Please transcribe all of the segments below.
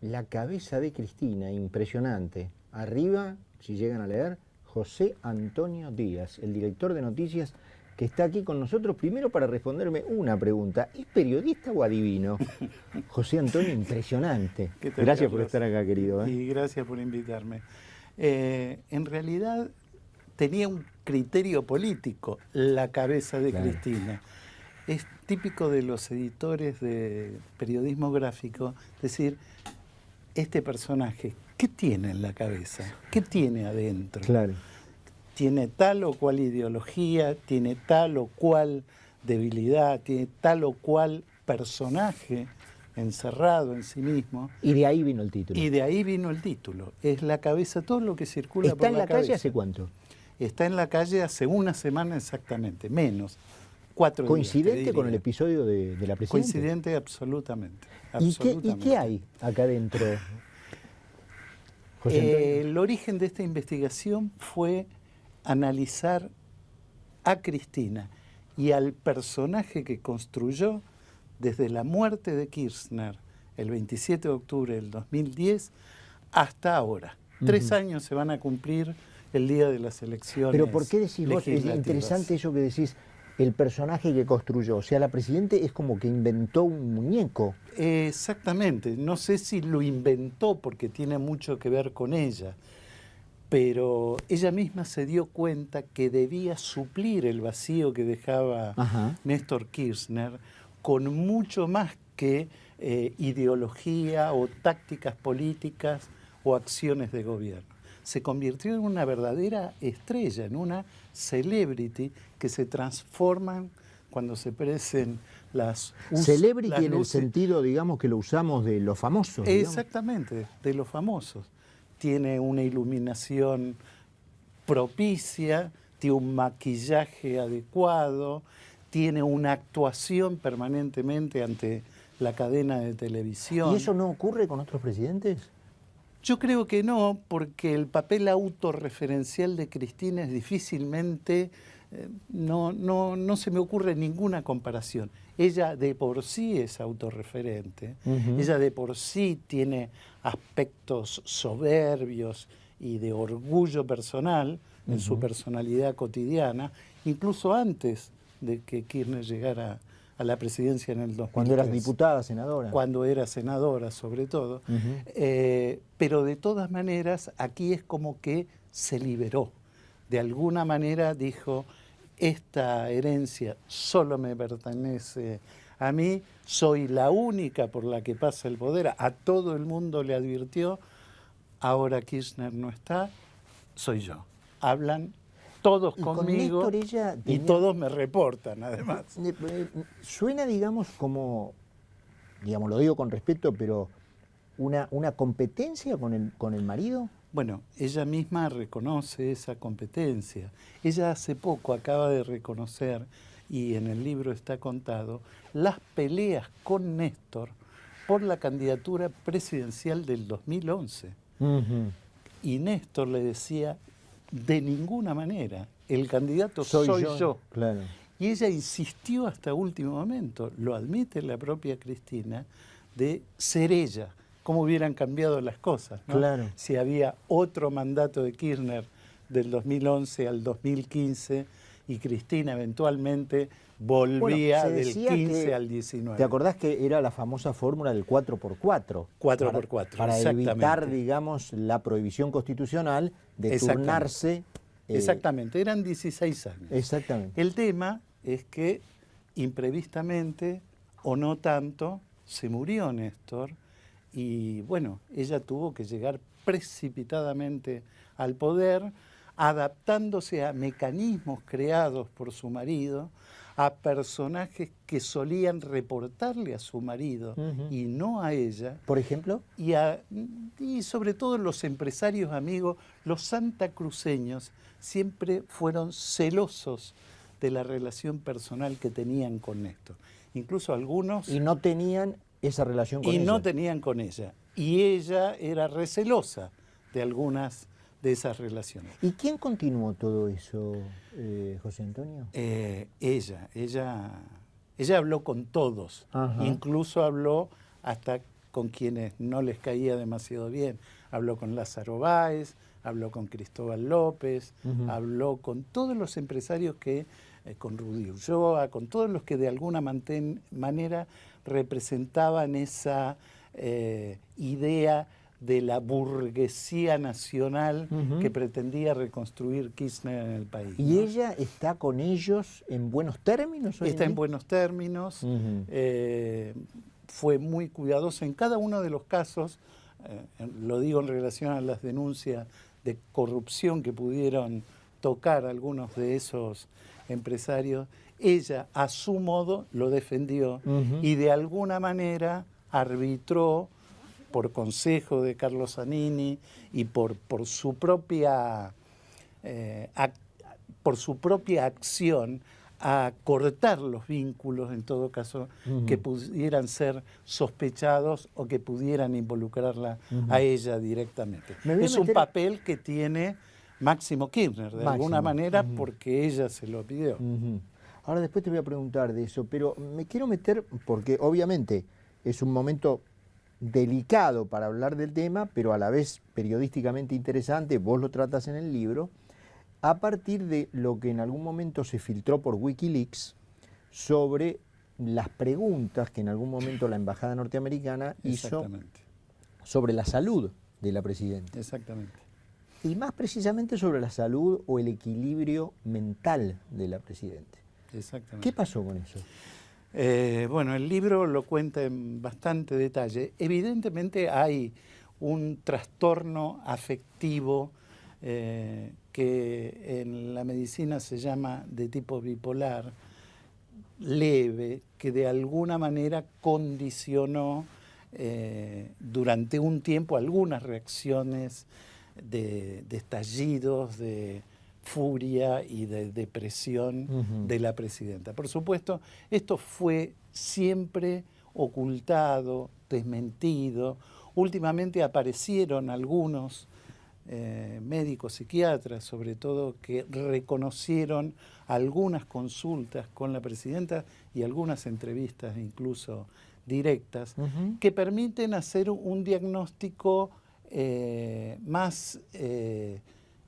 La cabeza de Cristina, impresionante. Arriba, si llegan a leer, José Antonio Díaz, el director de noticias que está aquí con nosotros, primero para responderme una pregunta. ¿Es periodista o adivino? José Antonio, impresionante. Gracias por estar acá, querido. Y gracias por invitarme. En realidad tenía un criterio político, la cabeza de Cristina. Es típico de los editores de periodismo gráfico decir, este personaje, ¿qué tiene en la cabeza? ¿Qué tiene adentro? Claro. Tiene tal o cual ideología, tiene tal o cual debilidad, tiene tal o cual personaje encerrado en sí mismo. Y de ahí vino el título. Y de ahí vino el título. Es la cabeza, todo lo que circula por la cabeza. ¿Está en la calle hace cuánto? Está en la calle hace una semana exactamente, menos. 4 días. ¿Coincidente con el episodio de la presidenta? Coincidente absolutamente. ¿Y qué hay acá adentro, José Antonio? El origen de esta investigación fue analizar a Cristina y al personaje que construyó desde la muerte de Kirchner el 27 de octubre del 2010 hasta ahora. 3 años se van a cumplir el día de las elecciones. Pero ¿por qué decís vos? Es interesante eso que decís, el personaje que construyó. O sea, la presidenta es como que inventó un muñeco. Exactamente. No sé si lo inventó porque tiene mucho que ver con ella, pero ella misma se dio cuenta que debía suplir el vacío que dejaba Néstor Kirchner con mucho más que ideología o tácticas políticas o acciones de gobierno. Se convirtió en una verdadera estrella, en una celebrity que se transforman cuando se parecen las celebrity las en el sentido, digamos, que lo usamos de los famosos. Exactamente, de los famosos. Tiene una iluminación propicia, tiene un maquillaje adecuado, tiene una actuación permanentemente ante la cadena de televisión. ¿Y eso no ocurre con otros presidentes? Yo creo que no, porque el papel autorreferencial de Cristina es difícilmente, no se me ocurre ninguna comparación. Ella de por sí es autorreferente, ella de por sí tiene aspectos soberbios y de orgullo personal en su personalidad cotidiana, incluso antes de que Kirchner llegara a la presidencia en el 2003. Cuando eras diputada, senadora. Cuando era senadora, sobre todo. Pero de todas maneras, aquí es como que se liberó. De alguna manera dijo, esta herencia solo me pertenece a mí, soy la única por la que pasa el poder. A todo el mundo le advirtió, ahora Kirchner no está, soy yo. Hablan todos conmigo con ella y todos me reportan, además. Suena, digamos, como, digamos, lo digo con respeto, pero una competencia con el marido. Bueno, ella misma reconoce esa competencia. Ella hace poco acaba de reconocer, y en el libro está contado, las peleas con Néstor por la candidatura presidencial del 2011. Y Néstor le decía, de ninguna manera, el candidato soy yo. Claro. Y ella insistió hasta último momento, lo admite la propia Cristina, de ser ella. Cómo hubieran cambiado las cosas, ¿no? Claro. Si había otro mandato de Kirchner del 2011 al 2015 y Cristina eventualmente volvía del 15 al 19. ¿Te acordás que era la famosa fórmula del 4x4? 4x4, para evitar, digamos, la prohibición constitucional de turnarse. Exactamente, eran 16 años. Exactamente. El tema es que imprevistamente, o no tanto, se murió Néstor. Y bueno, ella tuvo que llegar precipitadamente al poder, adaptándose a mecanismos creados por su marido, a personajes que solían reportarle a su marido y no a ella. ¿Por ejemplo? Y sobre todo los empresarios amigos, los santacruceños, siempre fueron celosos de la relación personal que tenían con Néstor. Incluso algunos... Y no tenían esa relación con ella. Y no tenían con ella. Y ella era recelosa de algunas de esas relaciones. ¿Y quién continuó todo eso, José Antonio? Ella habló con todos. Incluso habló hasta con quienes no les caía demasiado bien. Habló con Lázaro Báez, habló con Cristóbal López, habló con todos los empresarios que, con Rudy Ulloa, con todos los que de alguna manera representaban esa idea de la burguesía nacional que pretendía reconstruir Kirchner en el país. ¿Y ella está con ellos en buenos términos? Está en buenos términos, fue muy cuidadosa en cada uno de los casos, lo digo en relación a las denuncias de corrupción que pudieron tocar algunos de esos empresarios. Ella, a su modo, lo defendió y de alguna manera arbitró, por consejo de Carlos Zanini y por su propia acción, a cortar los vínculos, en todo caso, que pudieran ser sospechados o que pudieran involucrarla a ella directamente. Es un papel que tiene Máximo Kirchner, de alguna manera, porque ella se lo pidió. Ahora después te voy a preguntar de eso, pero me quiero meter, porque obviamente es un momento delicado para hablar del tema, pero a la vez periodísticamente interesante, vos lo tratas en el libro, a partir de lo que en algún momento se filtró por Wikileaks sobre las preguntas que en algún momento la embajada norteamericana hizo sobre la salud de la presidenta. Exactamente. Y más precisamente sobre la salud o el equilibrio mental de la presidenta. Exactamente. ¿Qué pasó con eso? Bueno, el libro lo cuenta en bastante detalle. Evidentemente hay un trastorno afectivo que en la medicina se llama de tipo bipolar, leve, que de alguna manera condicionó durante un tiempo algunas reacciones de estallidos, de furia y de depresión de la presidenta. Por supuesto, esto fue siempre ocultado, desmentido. Últimamente aparecieron algunos médicos psiquiatras, sobre todo, que reconocieron algunas consultas con la presidenta y algunas entrevistas incluso directas, que permiten hacer un diagnóstico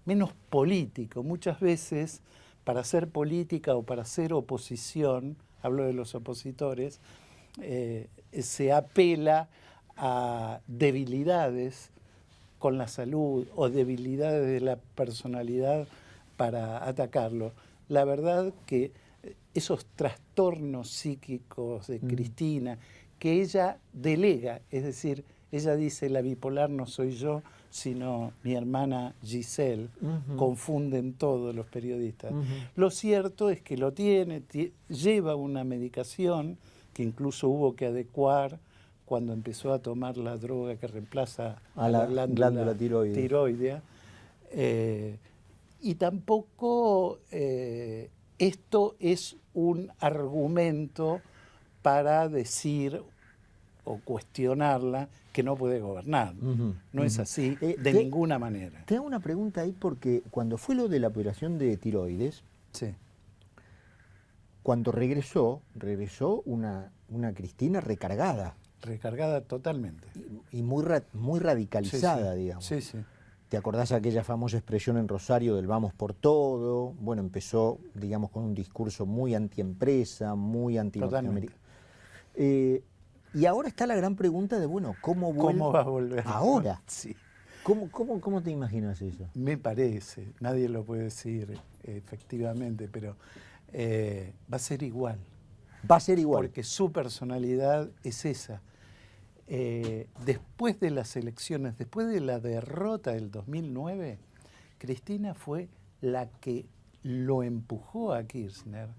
menos político. Muchas veces, para hacer política o para hacer oposición, hablo de los opositores, se apela a debilidades con la salud o debilidades de la personalidad para atacarlo. La verdad que esos trastornos psíquicos de Cristina, que ella delega, es decir, ella dice, la bipolar no soy yo, sino mi hermana Giselle, confunden todos los periodistas. Lo cierto es que lo tiene, lleva una medicación que incluso hubo que adecuar cuando empezó a tomar la droga que reemplaza a la glándula tiroidea. Y tampoco esto es un argumento para decir o cuestionarla que no puede gobernar. No es así de ninguna manera. Te hago una pregunta ahí porque cuando fue lo de la operación de tiroides, cuando regresó una Cristina recargada. Recargada totalmente. Y muy radicalizada, digamos. Sí, sí. ¿Te acordás aquella famosa expresión en Rosario del vamos por todo? Bueno, empezó, digamos, con un discurso muy antiempresa, muy anti-norteamericano. Y ahora está la gran pregunta de, bueno, ¿cómo va a volver? Ahora. Sí. ¿Cómo te imaginas eso? Me parece, nadie lo puede decir efectivamente, pero va a ser igual. Va a ser igual. Porque su personalidad es esa. Después de las elecciones, después de la derrota del 2009, Cristina fue la que lo empujó a Kirchner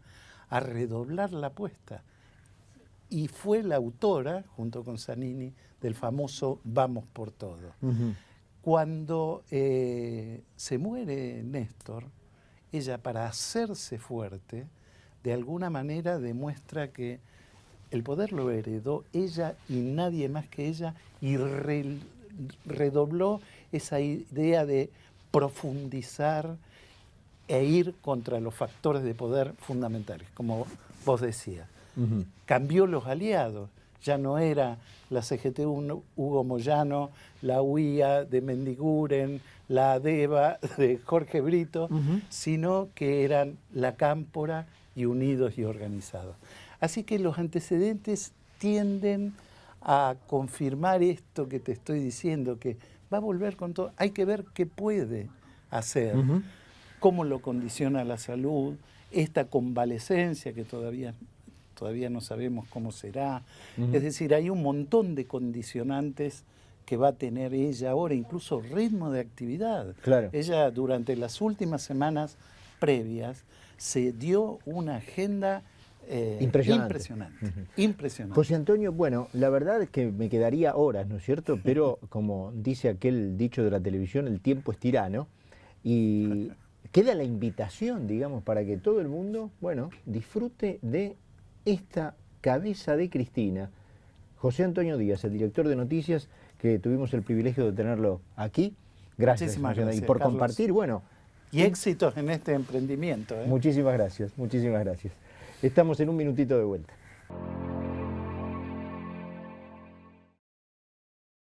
a redoblar la apuesta. Y fue la autora, junto con Zanini, del famoso Vamos por todo. Cuando se muere Néstor, ella, para hacerse fuerte, de alguna manera demuestra que el poder lo heredó ella y nadie más que ella, y redobló esa idea de profundizar e ir contra los factores de poder fundamentales, como vos decías. Cambió los aliados. ya no era la CGT Hugo Moyano, la UIA de Mendiguren, la ADEVA de Jorge Brito, sino que eran la Cámpora y Unidos y Organizados. Así que los antecedentes tienden a confirmar esto que te estoy diciendo, que va a volver con todo. Hay que ver qué puede hacer, cómo lo condiciona la salud, esta convalecencia que todavía no sabemos cómo será. Es decir, hay un montón de condicionantes que va a tener ella ahora, incluso ritmo de actividad. Claro. Ella durante las últimas semanas previas se dio una agenda impresionante. Impresionante. José Antonio, bueno, la verdad es que me quedaría horas, ¿no es cierto? Pero como dice aquel dicho de la televisión, el tiempo es tirano. Y queda la invitación, digamos, para que todo el mundo, bueno, disfrute de esta cabeza de Cristina. José Antonio Díaz, el director de noticias, que tuvimos el privilegio de tenerlo aquí. Gracias, Muchísimas José, gracias, y por Carlos. compartir, bueno. Y éxitos en este emprendimiento. Muchísimas gracias, muchísimas gracias. Estamos en un minutito de vuelta.